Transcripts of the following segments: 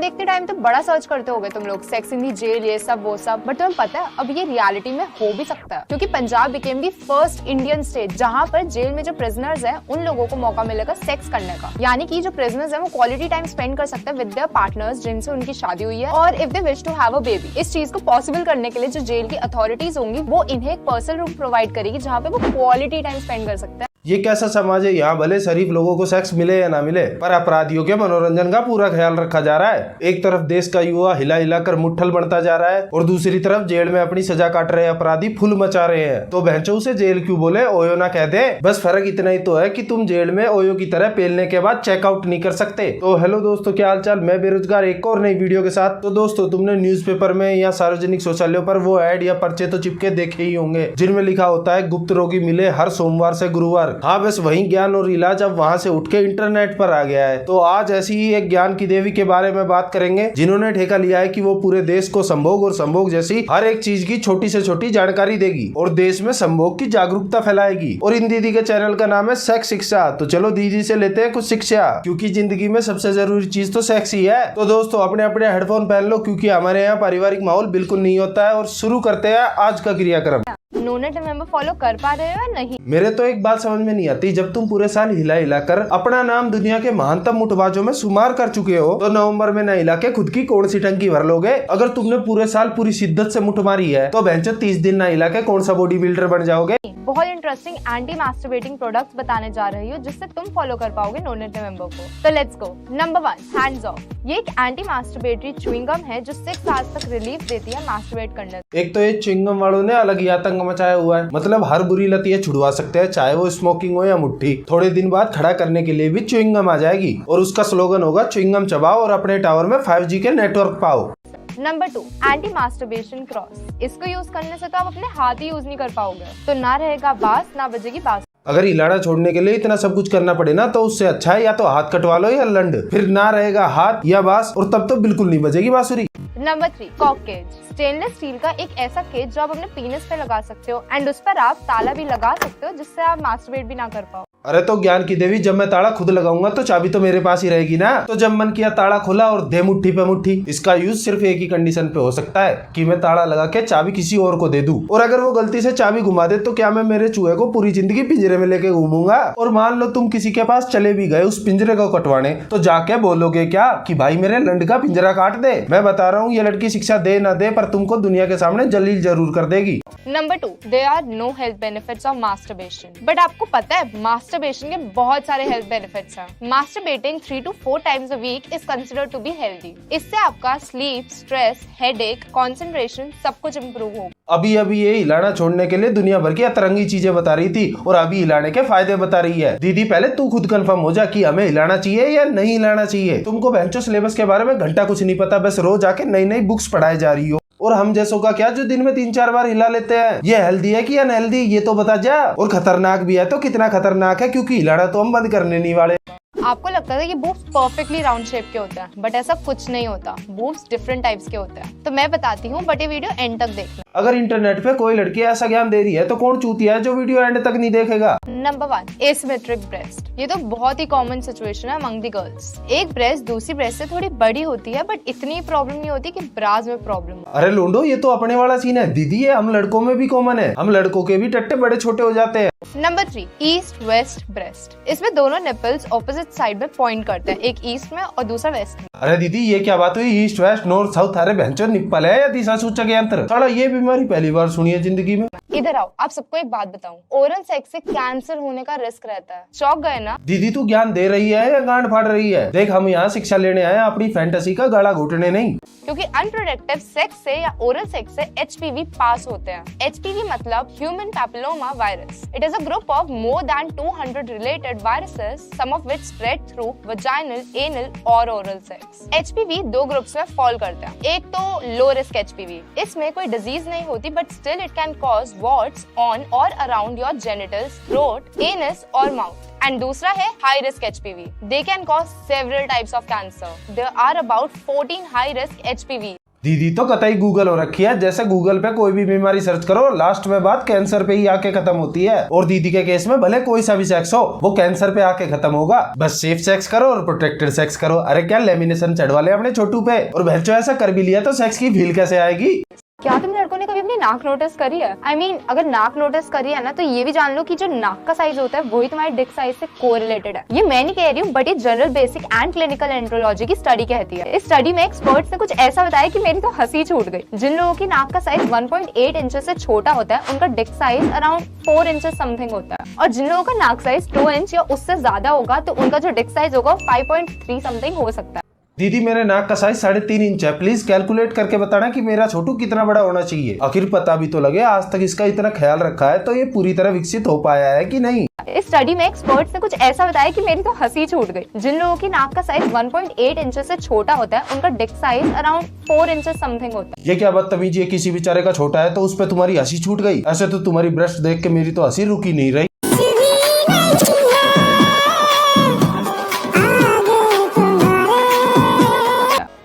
देखते टाइम तो बड़ा सर्च करते होगे तुम लोग, सेक्स इन दी जेल, ये सब वो सब, बट तुम्हें पता है अब ये रियलिटी में हो भी सकता है, क्योंकि Punjab became the first Indian state जहाँ पर जेल में जो प्रिजनर्स हैं उन लोगों को मौका मिलेगा सेक्स करने का। यानी कि जो प्रिजनर्स हैं वो क्वालिटी टाइम स्पेंड कर सकते हैं विद देयर पार्टनर्स जिनसे उनकी शादी हुई है, और if they wish to have a baby. इस चीज को पॉसिबल करने के लिए जो जेल की अथॉरिटीज होंगी वो इन्हें एक पर्सनल रूम प्रोवाइड करेगी जहाँ पे वो क्वालिटी टाइम स्पेंड कर सकते हैं। ये कैसा समाज है, यहाँ भले शरीफ लोगों को सेक्स मिले या ना मिले, पर अपराधियों के मनोरंजन का पूरा ख्याल रखा जा रहा है। एक तरफ देश का युवा हिला हिला कर मुट्ठल बनता जा रहा है और दूसरी तरफ जेल में अपनी सजा काट रहे अपराधी फुल मचा रहे हैं। तो बहनचोद से जेल क्यों बोले, ओयो ना कह दे। बस फर्क इतना ही तो है कि तुम जेल में ओयो की तरह पेलने के बाद चेकआउट नहीं कर सकते। तो हेलो दोस्तों, क्या हाल चाल, मैं बेरोजगार एक और नई वीडियो के साथ। तो दोस्तों, तुमने न्यूज़पेपर में या सार्वजनिक शौचालयों पर वो ऐड या पर्चे तो चिपके देखे ही होंगे जिनमें लिखा होता है गुप्त रोगी मिले हर सोमवार से गुरुवार। हाँ, बस वही ज्ञान और इलाज अब वहाँ से उठ के इंटरनेट पर आ गया है। तो आज ऐसी ही एक ज्ञान की देवी के बारे में बात करेंगे जिन्होंने ठेका लिया है कि वो पूरे देश को संभोग और संभोग जैसी हर एक चीज की छोटी से छोटी जानकारी देगी और देश में संभोग की जागरूकता फैलाएगी। और इन दीदी के चैनल का नाम है सेक्स शिक्षा। तो चलो दीदी से लेते हैं कुछ शिक्षा, क्योंकि जिंदगी में सबसे जरूरी चीज तो सेक्स ही है। तो दोस्तों, अपने अपने हेडफोन पहन लो, क्योंकि हमारे यहाँ पारिवारिक माहौल बिल्कुल नहीं होता है। और शुरू करते हैं आज का क्रियाक्रम। नोनेट मेंबर फॉलो कर पा रहे हो या नहीं? मेरे तो एक बात समझ में नहीं आती, जब तुम पूरे साल हिला हिला कर अपना नाम दुनिया के महानतम मुठबाजों में शुमार कर चुके हो, तो नवंबर में न हिला के खुद की कौन सी टंकी भर लोगे? अगर तुमने पूरे साल पूरी शिद्दत से मुठ मारी है तो बेंचो 30 दिन न हिला के कौन सा बॉडी बिल्डर बन जाओगे? बहुत इंटरेस्टिंग एंटी मास्टरबेटिंग प्रोडक्ट्स बताने जा रही हूँ जिससे तुम फॉलो कर पाओगे नोनेट मेंबर को। तो let's go. Number 1, hands of. ये एक एंटी मास्टरबेटरी च्युइंग गम है जो 6 आवर्स तक रिलीफ देती है मास्टरबेट करने से। एक तो ये च्युइंग गम वालों ने अलग ही आतंक मचाया हुआ है, मतलब हर बुरी लत ये छुड़वा सकते हैं, चाहे वो स्मोकिंग हो या मुट्ठी। थोड़े दिन बाद खड़ा करने के लिए भी च्युइंग गम आ जाएगी और उसका स्लोगन होगा च्युइंग गम चबाओ और अपने टावर में 5G के नेटवर्क पाओ। Number 2, anti masturbation cross. इसको यूज करने से तो आप अपने हाथ ही यूज नहीं कर पाओगे, तो ना रहेगा बास ना बजेगी बास। अगर हिलाना छोड़ने के लिए इतना सब कुछ करना पड़े ना, तो उससे अच्छा है या तो हाथ कटवा लो या लंड, फिर ना रहेगा हाथ या बास, और तब तो बिल्कुल नहीं बजेगी बांसुरी। Number 3, cock cage. Stainless steel का एक ऐसा केज जो आप अपने पीनस पे लगा सकते हो एंड उस पर आप ताला भी लगा सकते हो जिससे आप मास्टरबेट भी ना कर पाओ। अरे तो ज्ञान की देवी, जब मैं ताला खुद लगाऊंगा तो चाबी तो मेरे पास ही रहेगी ना। तो जब मन किया ताला खोला और दे मुट्ठी पे मुट्ठी। इसका यूज सिर्फ एक ही कंडीशन पे हो सकता है कि मैं ताला लगा के चाबी किसी और को दे दूं, और अगर वो गलती से चाबी घुमा दे तो क्या मैं मेरे चूहे को पूरी जिंदगी पिंजरे में लेके घूमूंगा? और मान लो तुम किसी के पास चले भी गए उस पिंजरे को कटवाने, तो जाके बोलोगे क्या कि भाई मेरे लंड का पिंजरा काट दे? मैं बता रहा हूँ, ये लड़की शिक्षा दे ना दे पर तुमको दुनिया के सामने जलील जरूर कर देगी। Number 2, there are no health benefits of masturbation. But आपको पता है मास्टरबेशन के बहुत सारे हेल्थ बेनिफिट्स हैं। Masturbating 3 to 4 times a week is considered to be healthy। इससे आपका स्लीप, स्ट्रेस, हेडेक, कंसंट्रेशन सब कुछ इम्प्रूव होगा। अभी ये हिलाना छोड़ने के लिए दुनिया भर की अतरंगी चीजें बता रही थी और अभी हिलाने के फायदे बता रही है। दीदी, पहले तू खुद कंफर्म हो जा कि हमें हिलाना चाहिए या नहीं हिलाना चाहिए। तुमको बेंचो सिलेबस के बारे में घंटा कुछ नहीं पता, बस रोज आके नई नई बुक्स पढ़ाई जा रही हो। और हम जैसों का क्या जो दिन में 3-4 बार हिला लेते हैं? ये हेल्दी है कि अनहेल्दी, ये तो बता जा। और खतरनाक भी है तो कितना खतरनाक है, क्योंकि हिलाना तो हम बंद करने नहीं वाले। आपको लगता था कि बूब्स परफेक्टली राउंड शेप के होते हैं, बट ऐसा कुछ नहीं होता। बूब्स डिफरेंट टाइप्स के होते हैं। तो मैं बताती हूँ, बट ये वीडियो एंड तक देखना। अगर इंटरनेट पे कोई लड़की ऐसा ज्ञान दे रही है तो कौन चूतिया है जो वीडियो एंड तक नहीं देखेगा? Number 1, asymmetric breast. ये तो बहुत ही कॉमन सिचुएशन है अमंग द गर्ल्स। एक ब्रेस्ट दूसरी ब्रेस्ट से थोड़ी बड़ी होती है, बट इतनी प्रॉब्लम नहीं होती कि ब्राज में प्रॉब्लम हो। अरे लोंडो, ये तो अपने वाला सीन है दीदी, ये हम लड़कों में भी कॉमन है। हम लड़कों के भी टट्टे बड़े छोटे हो जाते हैं। Number 3, east west breast. इसमें दोनों निपल्स ऑपोजिट साइड में पॉइंट करते हैं, एक ईस्ट में और दूसरा वेस्ट में। अरे दीदी, ये क्या बात हुई? ईस्ट वेस्ट नॉर्थ साउथ, अरे भैंचो निप्पल है या दिशा सूचक यंत्र? साला ये बीमारी पहली बार सुनी है जिंदगी में। इधर आओ, आप सबको एक बात बताऊं, ओरल सेक्स से कैंसर होने का रिस्क रहता है। चौंक गए ना? दीदी, तू ज्ञान दे रही है या गांड फाड़ रही है? देख, हम यहाँ शिक्षा लेने आए, अपनी फैंटेसी का गला घोटने नहीं। क्योंकि अनप्रोडक्टिव सेक्स से या ओरल सेक्स से HPV पास होते हैं। HPV मतलब human papilloma virus. It is a group of more than 200 related viruses, some of which spread through vaginal, anal और ओरल सेक्स। HPV 2 ग्रुप्स में फॉल करते हैं। एक तो लो रिस्क HPV, इसमें कोई डिजीज नहीं होती, but still it can cause warts on और around your genitals, throat, anus और माउथ। एंड दूसरा है high risk HPV। They can cause several types of cancer. There are about 14 high risk HPV. दीदी तो कतई गूगल हो रखी है, जैसे गूगल पे कोई भी बीमारी सर्च करो लास्ट में बात कैंसर पे ही आके खत्म होती है। और दीदी के केस में भले कोई सा भी सेक्स हो वो कैंसर पे आके खत्म होगा। बस सेफ सेक्स करो और प्रोटेक्टेड सेक्स करो। अरे क्या लेमिनेशन चढ़वा ले अपने छोटू पे। और भैंचो ऐसा कर भी लिया तो सेक्स की फील कैसे आएगी। क्या तुम लड़कों ने कभी अपनी नाक नोटिस करी है? I mean, अगर नाक नोटिस करी है ना तो ये भी जान लो कि जो नाक का साइज होता है वही तुम्हारे डिक साइज से कोरिलेटेड है। ये मैं नहीं कह रही हूँ, बट ये general basic and clinical andrology की स्टडी कहती है। इस स्टडी में एक्सपर्ट्स ने कुछ ऐसा बताया कि मेरी तो हंसी छूट गई। जिन लोगों की नाक का साइज 1.8 इंचेस से छोटा होता है उनका Dick size around 4 inches something होता है, और जिन लोगों का नाक साइज 2 इंच या उससे ज्यादा होगा तो उनका जो डिक साइज होगा 5.3 समथिंग हो सकता है। दीदी मेरे नाक का साइज 3.5 इंच है, प्लीज कैलकुलेट करके बताना कि मेरा छोटू कितना बड़ा होना चाहिए। आखिर पता भी तो लगे, आज तक इसका इतना ख्याल रखा है तो ये पूरी तरह विकसित हो पाया है कि नहीं। इस स्टडी में एक्सपर्ट्स ने कुछ ऐसा बताया कि मेरी तो हंसी छूट गई। जिन लोगों की नाक का साइज 1.8 इंचेस से छोटा होता है उनका Dick size around 4 inches something होता है। ये क्या बदतमीजी है, किसी बेचारे का छोटा है तो उस पर तुम्हारी हंसी छूट गई। ऐसे तो तुम्हारी ब्रेस्ट देख के मेरी तो हंसी रुकी नहीं रही।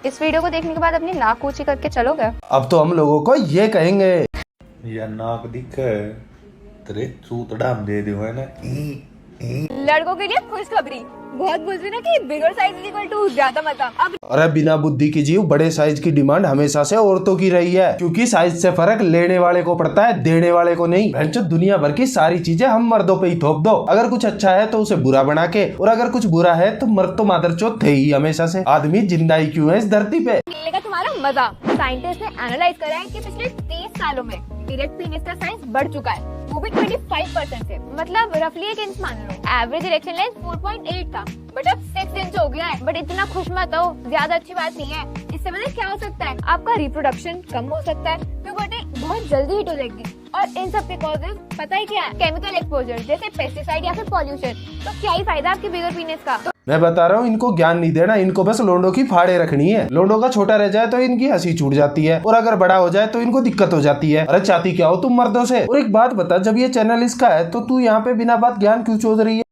इस वीडियो को देखने के बाद अपनी नाक ऊंची करके चलोगे? अब तो हम लोगों को ये कहेंगे या नाक दिखे तेरे सूतड़ाम दे दो है ना। लड़कों के लिए खुशखबरी, बहुत बोलते ना कि bigger size is equal to ज्यादा मजा। अब अरे बिना बुद्धि की जीव, बड़े साइज की डिमांड हमेशा से औरतों की रही है, क्योंकि साइज से फर्क लेने वाले को पड़ता है, देने वाले को नहीं। भैंचो दुनिया भर की सारी चीजें हम मर्दों पे ही थोप दो। अगर कुछ अच्छा है तो उसे बुरा बना के, और अगर कुछ बुरा है तो मर्द तो मादरचोद थे ही हमेशा से। आदमी जिंदा ही क्यों है इस धरती पे। मिलने का तुम्हारा मजा। साइंटिस्ट ने एनालाइज करा है कि पिछले 30 सालों में इरेक्ट पीनिस का साइज बढ़ चुका है, वो भी 25% से। मतलब रफली 1 इंच मान लो। एवरेज इरेक्शन लेंथ 4.8 था, बट अब 6 इंच हो गया है। बट इतना खुश मत हो, ज्यादा अच्छी बात नहीं है। इससे मतलब क्या हो सकता है, आपका रिप्रोडक्शन कम हो सकता है, प्यूबर्टी बहुत जल्दी हिट हो जाएगी। और इन सब के कॉजेज पता है क्या है? केमिकल एक्सपोजर जैसे पेस्टिसाइड या फिर पॉल्यूशन। तो क्या ही फायदा आपके बिगर पीनिस का। मैं बता रहा हूँ, इनको ज्ञान नहीं देना, इनको बस लोंडों की फाड़े रखनी है। लोंडों का छोटा रह जाए तो इनकी हंसी छूट जाती है, और अगर बड़ा हो जाए तो इनको दिक्कत हो जाती है। अरे चाहती क्या हो तुम मर्दों से? और एक बात बता, जब ये चैनल इसका है तो तू यहाँ पे बिना बात ज्ञान क्यों चोद रही है?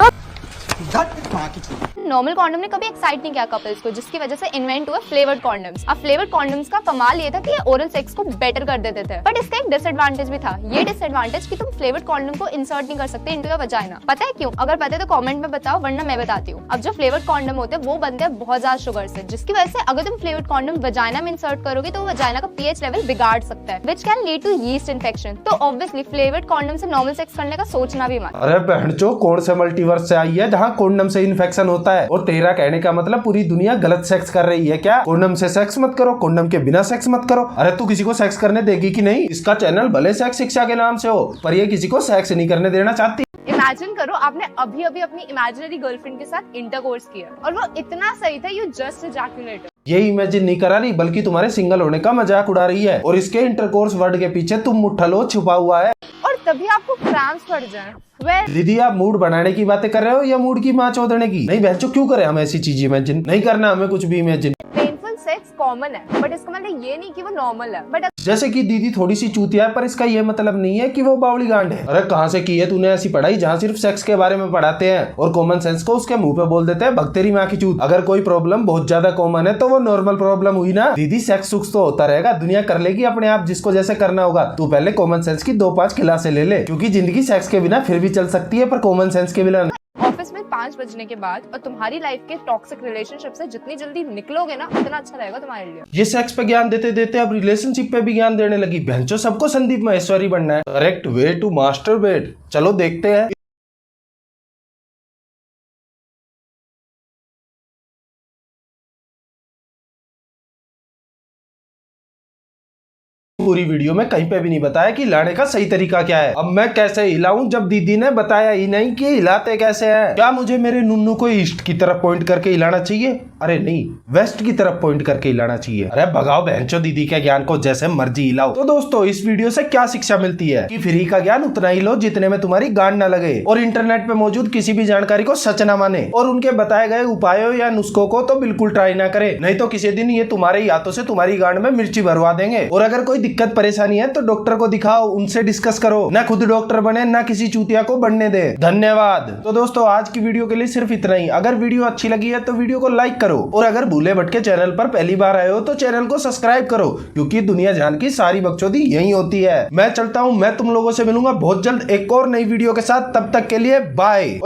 नॉर्मल कॉन्डम ने कभी एक्साइट नहीं किया कपल्स को, जिसकी वजह से इन्वेंट हुए फ्लेवर्ड कॉन्डम्स। अब फ्लेवर्ड कॉन्डम्स का कमाल ये था कि ये ओरल सेक्स को बेटर कर देते थे, बट इसका एक डिसएडवांटेज भी था। ये डिसएडवांटेज कि तुम फ्लेवर्ड कॉन्डम को इंसर्ट नहीं कर सकते इनटू योर वजाइना। पता है क्यों? अगर पता है तो कमेंट में बताओ, वरना मैं बताती हूँ। अब जो फ्लेवर्ड कॉन्डम होते हैं वो बनते हैं बहुत ज्यादा शुगर से, जिसकी वजह से अगर तुम फ्लेवर्ड कॉन्डम वजाइना में इंसर्ट करोगे तो वजाइना का पीएच लेवल बिगाड़ सकता है, which can lead to yeast infection. तो ऑब्वियसली फ्लेवर्ड कॉन्डम से नॉर्मल सेक्स करने का सोचना भी मत। अरे बहनचो, कौन से मल्टीवर्स से आई है जहाँ कॉन्डम से इन्फेक्शन होता है? और तेरा कहने का मतलब पूरी दुनिया गलत सेक्स कर रही है क्या? कॉन्डम से सेक्स मत करो, कॉन्डम के बिना सेक्स मत करो। अरे तू किसी को सेक्स करने देगी कि नहीं? इसका चैनल भले सेक्स शिक्षा के नाम से हो, पर ये किसी को सेक्स नहीं करने देना चाहती। इमेजिन करो आपने अभी अभी अपनी इमेजिनरी गर्लफ्रेंड के साथ इंटरकोर्स किया और वो इतना सही था, यू जस्ट इजैकुलेटेड। ये इमेजिन नहीं करा रही, बल्कि तुम्हारे सिंगल होने का मजाक उड़ा रही है, और इसके इंटरकोर्स वर्ड के पीछे तुम मुठ्ठलो छुपा हुआ है, और तभी आपको क्रैम्स पड़ जाए। दीदी आप मूड बनाने की बातें कर रहे हो या मूड की माँ चौधने की? नहीं बहनचो, क्यों करें हम ऐसी चीज इमेजिन? नहीं करना हमें कुछ भी इमेजिन। पेनफुल सेक्स कॉमन है, बट इसका मतलब ये नहीं कि वो नॉर्मल है। बट जैसे कि दीदी थोड़ी सी चूतिया है, पर इसका ये मतलब नहीं है कि वो बावली गांड है। अरे कहाँ से की है तूने ऐसी पढ़ाई जहाँ सिर्फ सेक्स के बारे में पढ़ाते हैं और कॉमन सेंस को उसके मुंह पे बोल देते हैं भगतेरी माँ की चूत। अगर कोई प्रॉब्लम बहुत ज्यादा कॉमन है तो वो नॉर्मल प्रॉब्लम हुई ना। दीदी सेक्स सुख तो होता रहेगा, दुनिया कर लेगी अपने आप जिसको जैसे करना होगा। तू पहले कॉमन सेंस की 2-5 क्लासें ले ले, क्योंकि जिंदगी सेक्स के बिना फिर भी चल सकती है, पर कॉमन सेंस के बिना। ऑफिस में 5 बजने के बाद और तुम्हारी लाइफ के टॉक्सिक रिलेशनशिप से जितनी जल्दी निकलोगे ना, उतना अच्छा रहेगा तुम्हारे लिए। ये सेक्स पे ज्ञान देते देते अब रिलेशनशिप पे भी ज्ञान देने लगी। बहनचो सबको संदीप महेश्वरी बनना है। Correct way to masturbate. चलो देखते हैं। पूरी वीडियो में कहीं पे भी नहीं बताया कि हिलाने का सही तरीका क्या है। अब मैं कैसे हिलाऊं जब दीदी ने बताया ही नहीं कि हिलाते कैसे हैं? क्या मुझे मेरे नुन्नू को ईस्ट की तरफ पॉइंट करके हिलाना चाहिए? अरे नहीं, वेस्ट की तरफ पॉइंट करके हिलाना चाहिए। अरे भगाओ बहनचो दीदी के ज्ञान को, जैसे मर्जी हिलाओ। तो दोस्तों इस वीडियो से क्या शिक्षा मिलती है कि फ्री का ज्ञान उतना ही लो जितने में तुम्हारी गांड न लगे, और इंटरनेट पे मौजूद किसी भी जानकारी को सच न माने, और उनके बताए गए उपायों या नुस्खों को तो बिल्कुल ट्राई ना करे, नहीं तो किसी दिन ये तुम्हारे हाथों से तुम्हारी गांड में मिर्ची भरवा देंगे। और अगर कोई दिक्कत परेशानी है तो डॉक्टर को दिखाओ, उनसे डिस्कस करो, ना खुद डॉक्टर बने ना किसी चूतिया को बनने दे। धन्यवाद। तो दोस्तों आज की वीडियो के लिए सिर्फ इतना ही। अगर वीडियो अच्छी लगी है तो वीडियो को लाइक करो, और अगर भूले भटके चैनल पर पहली बार आए हो तो चैनल को सब्सक्राइब करो, क्योंकि दुनिया जान की सारी बकचोदी यही होती है। मैं चलता हूँ, मैं तुम लोगों से मिलूंगा बहुत जल्द एक और नई वीडियो के साथ। तब तक के लिए बाय।